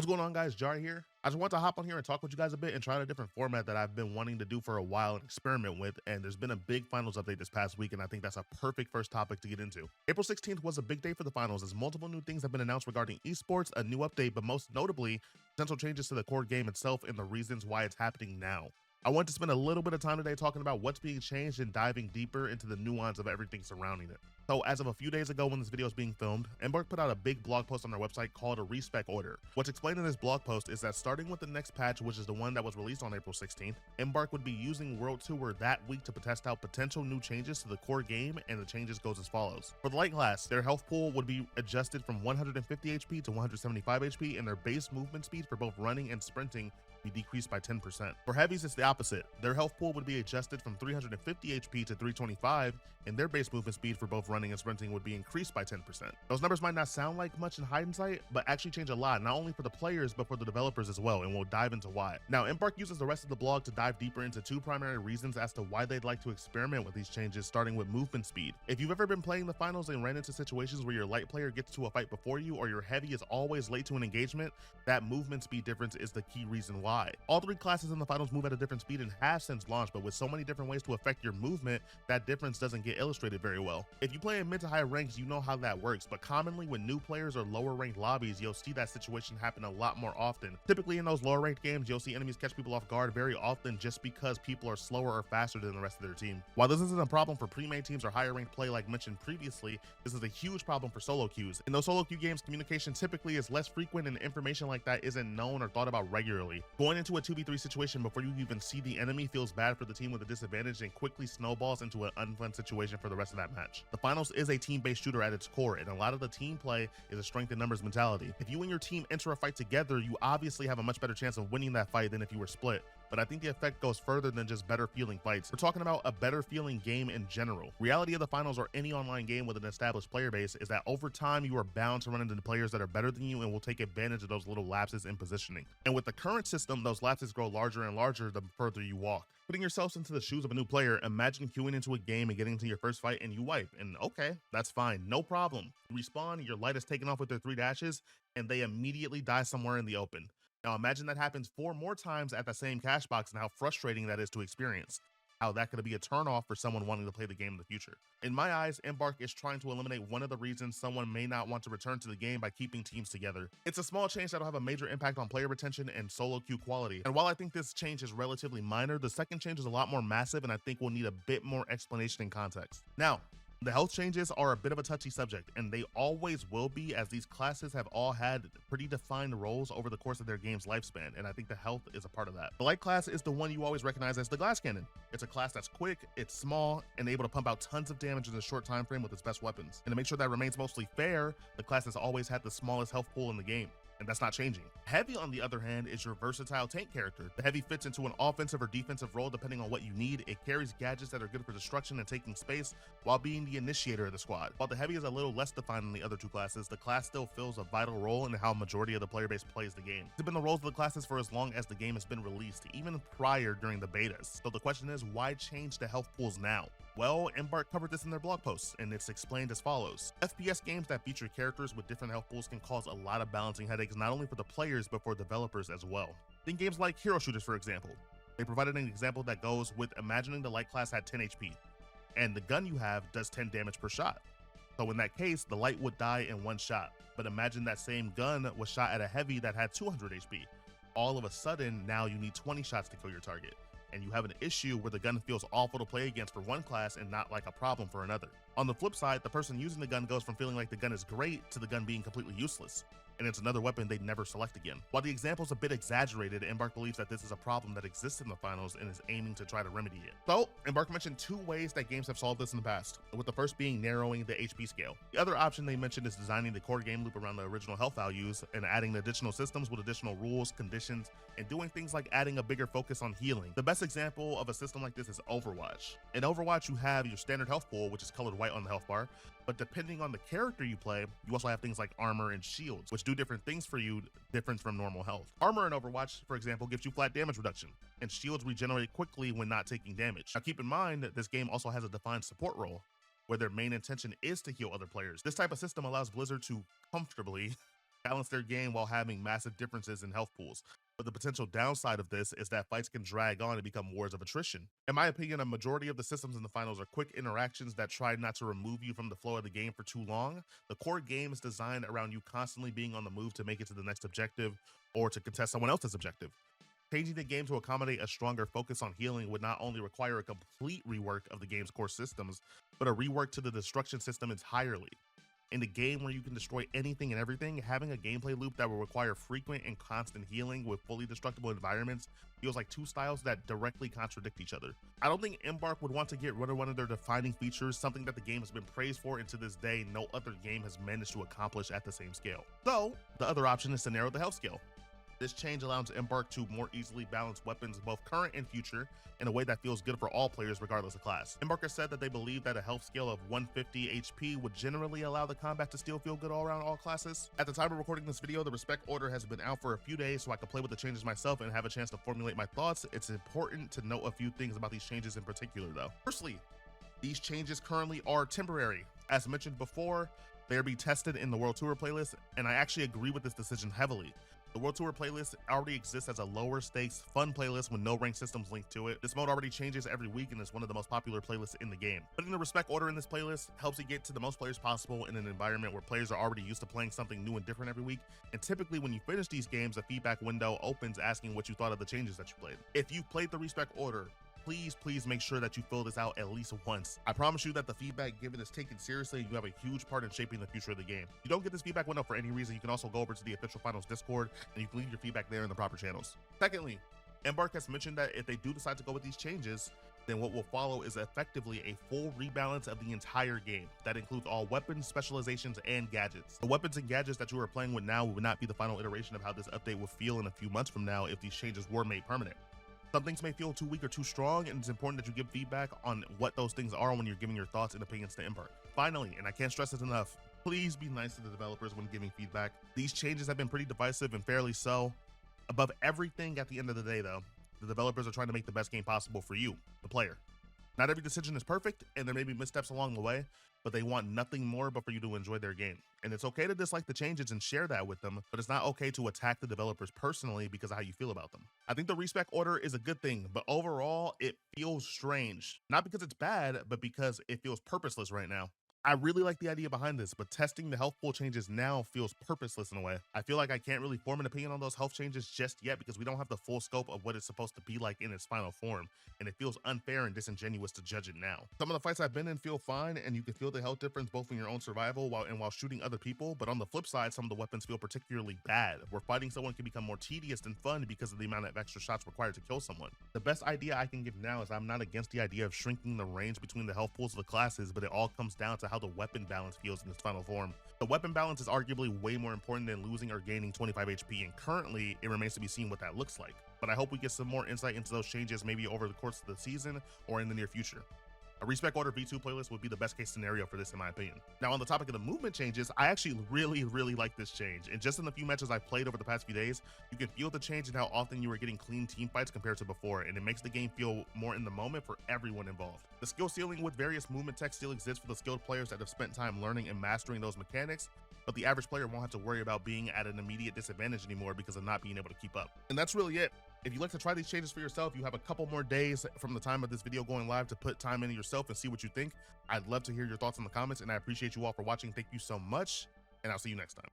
What's going on, guys? Jar here. I just want to hop on here and talk with you guys a bit and try out a different format that I've been wanting to do for a while and experiment with. And there's been a big finals update this past week, and I think that's a perfect first topic to get into. April 16th was a big day for the finals as multiple new things have been announced regarding esports, a new update, but most notably, potential changes to the core game itself and the reasons why it's happening now. I want to spend a little bit of time today talking about what's being changed and diving deeper into the nuance of everything surrounding it. So as of a few days ago when this video is being filmed, Embark put out a big blog post on their website called a Respec Order. What's explained in this blog post is that starting with the next patch, which is the one that was released on April 16th, Embark would be using World Tour that week to test out potential new changes to the core game, and the changes goes as follows. For the light class, their health pool would be adjusted from 150 HP to 175 HP, and their base movement speed for both running and sprinting be decreased by 10%. For heavies, it's the opposite. Their health pool would be adjusted from 350 HP to 325, and their base movement speed for both running and sprinting would be increased by 10%. Those numbers might not sound like much in hindsight, but actually change a lot, not only for the players, but for the developers as well, and we'll dive into why. Now, Embark uses the rest of the blog to dive deeper into two primary reasons as to why they'd like to experiment with these changes, starting with movement speed. If you've ever been playing the finals and ran into situations where your light player gets to a fight before you, or your heavy is always late to an engagement, that movement speed difference is the key reason why. All three classes in the finals move at a different speed and have since launch, but with so many different ways to affect your movement, that difference doesn't get illustrated very well. If you play in mid to high ranks, you know how that works, but commonly when new players or lower ranked lobbies, you'll see that situation happen a lot more often. Typically in those lower ranked games, you'll see enemies catch people off guard very often just because people are slower or faster than the rest of their team. While this isn't a problem for pre-made teams or higher ranked play like mentioned previously, this is a huge problem for solo queues. In those solo queue games, communication typically is less frequent and information like that isn't known or thought about regularly. Going into a 2v3 situation before you even see the enemy feels bad for the team with a disadvantage and quickly snowballs into an unfun situation for the rest of that match. The finals is a team-based shooter at its core, and a lot of the team play is a strength in numbers mentality. If you and your team enter a fight together, you obviously have a much better chance of winning that fight than if you were split. But I think the effect goes further than just better feeling fights. We're talking about a better feeling game in general. Reality of the finals or any online game with an established player base is that over time you are bound to run into players that are better than you and will take advantage of those little lapses in positioning. And with the current system, those lapses grow larger and larger the further you walk. Putting yourselves into the shoes of a new player, imagine queuing into a game and getting into your first fight and you wipe. And okay, that's fine, no problem. You respawn, your light is taken off with their 3 dashes, and they immediately die somewhere in the open. Now imagine that happens 4 more times at the same cash box and how frustrating that is to experience. How that could be a turnoff for someone wanting to play the game in the future. In my eyes, Embark is trying to eliminate one of the reasons someone may not want to return to the game by keeping teams together. It's a small change that'll have a major impact on player retention and solo queue quality. And while I think this change is relatively minor, the second change is a lot more massive and I think will need a bit more explanation and context. Now, the health changes are a bit of a touchy subject, and they always will be, as these classes have all had pretty defined roles over the course of their game's lifespan, and I think the health is a part of that. The light class is the one you always recognize as the glass cannon. It's a class that's quick, it's small, and able to pump out tons of damage in a short time frame with its best weapons. And to make sure that remains mostly fair, the class has always had the smallest health pool in the game, and that's not changing. Heavy, on the other hand, is your versatile tank character. The heavy fits into an offensive or defensive role depending on what you need. It carries gadgets that are good for destruction and taking space while being the initiator of the squad. While the heavy is a little less defined than the other two classes, the class still fills a vital role in how a majority of the player base plays the game. It's been the roles of the classes for as long as the game has been released, even prior during the betas. So the question is, why change the health pools now? Well, Embark covered this in their blog posts, and it's explained as follows. FPS games that feature characters with different health pools can cause a lot of balancing headaches, not only for the players, but for developers as well. Think games like hero shooters, for example. They provided an example that goes with imagining the light class had 10 HP, and the gun you have does 10 damage per shot. So in that case, the light would die in 1 shot. But imagine that same gun was shot at a heavy that had 200 HP. All of a sudden, now you need 20 shots to kill your target. And you have an issue where the gun feels awful to play against for one class and not like a problem for another. On the flip side, the person using the gun goes from feeling like the gun is great to the gun being completely useless, and it's another weapon they'd never select again. While the example's a bit exaggerated, Embark believes that this is a problem that exists in the finals and is aiming to try to remedy it. So, Embark mentioned 2 ways that games have solved this in the past, with the first being narrowing the HP scale. The other option they mentioned is designing the core game loop around the original health values and adding additional systems with additional rules, conditions, and doing things like adding a bigger focus on healing. The best example of a system like this is Overwatch. In Overwatch, you have your standard health pool, which is colored white on the health bar, but depending on the character you play, you also have things like armor and shields, which do different things for you, different from normal health. Armor in Overwatch, for example, gives you flat damage reduction, and shields regenerate quickly when not taking damage. Now keep in mind that this game also has a defined support role, where their main intention is to heal other players. This type of system allows Blizzard to comfortably balance their game while having massive differences in health pools. But the potential downside of this is that fights can drag on and become wars of attrition. In my opinion, a majority of the systems in the finals are quick interactions that try not to remove you from the flow of the game for too long. The core game is designed around you constantly being on the move to make it to the next objective or to contest someone else's objective. Changing the game to accommodate a stronger focus on healing would not only require a complete rework of the game's core systems, but a rework to the destruction system entirely. In the game where you can destroy anything and everything, having a gameplay loop that will require frequent and constant healing with fully destructible environments feels like two styles that directly contradict each other. I don't think Embark would want to get rid of one of their defining features, something that the game has been praised for, and to this day, no other game has managed to accomplish at the same scale. So, the other option is to narrow the health scale. This change allows Embark to more easily balance weapons both current and future in a way that feels good for all players regardless of class. Embark has said that they believe that a health scale of 150 HP would generally allow the combat to still feel good all around all classes. At the time of recording this video, the Respec Order has been out for a few days, so I could play with the changes myself and have a chance to formulate my thoughts. It's important to note a few things about these changes in particular though. Firstly, these changes currently are temporary. As mentioned before, they'll be tested in the World Tour playlist, and I actually agree with this decision heavily. The World Tour playlist already exists as a lower stakes, fun playlist with no ranked systems linked to it. This mode already changes every week and is one of the most popular playlists in the game. Putting the Respec Order in this playlist helps you get to the most players possible in an environment where players are already used to playing something new and different every week. And typically when you finish these games, a feedback window opens asking what you thought of the changes that you played. If you played the Respec Order, please make sure that you fill this out at least once. I promise you that the feedback given is taken seriously and you have a huge part in shaping the future of the game. If you don't get this feedback window for any reason, you can also go over to the official finals Discord and you can leave your feedback there in the proper channels. Secondly, Embark has mentioned that if they do decide to go with these changes, then what will follow is effectively a full rebalance of the entire game. That includes all weapons, specializations, and gadgets. The weapons and gadgets that you are playing with now would not be the final iteration of how this update will feel in a few months from now if these changes were made permanent. Some things may feel too weak or too strong, and it's important that you give feedback on what those things are when you're giving your thoughts and opinions to Embark. Finally, and I can't stress this enough, please be nice to the developers when giving feedback. These changes have been pretty divisive and fairly so. Above everything, at the end of the day though, the developers are trying to make the best game possible for you, the player. Not every decision is perfect, and there may be missteps along the way, but they want nothing more but for you to enjoy their game. And it's okay to dislike the changes and share that with them, but it's not okay to attack the developers personally because of how you feel about them. I think the Respec Order is a good thing, but overall, it feels strange. Not because it's bad, but because it feels purposeless right now. I really like the idea behind this, but testing the health pool changes now feels purposeless in a way. I feel like I can't really form an opinion on those health changes just yet because we don't have the full scope of what it's supposed to be like in its final form, and it feels unfair and disingenuous to judge it now. Some of the fights I've been in feel fine, and you can feel the health difference both in your own survival while shooting other people, but on the flip side, some of the weapons feel particularly bad, where fighting someone can become more tedious than fun because of the amount of extra shots required to kill someone. The best idea I can give now is I'm not against the idea of shrinking the range between the health pools of the classes, but it all comes down to how the weapon balance feels in its final form. The weapon balance is arguably way more important than losing or gaining 25 HP, and currently it remains to be seen what that looks like. But I hope we get some more insight into those changes maybe over the course of the season or in the near future. A Respec Order V2 playlist would be the best case scenario for this in my opinion. Now on the topic of the movement changes, I actually really like this change, and just in the few matches I've played over the past few days, you can feel the change in how often you are getting clean team fights compared to before, and it makes the game feel more in the moment for everyone involved. The skill ceiling with various movement tech still exists for the skilled players that have spent time learning and mastering those mechanics, but the average player won't have to worry about being at an immediate disadvantage anymore because of not being able to keep up. And that's really it. If you'd like to try these changes for yourself, you have a couple more days from the time of this video going live to put time into yourself and see what you think. I'd love to hear your thoughts in the comments, and I appreciate you all for watching. Thank you so much, and I'll see you next time.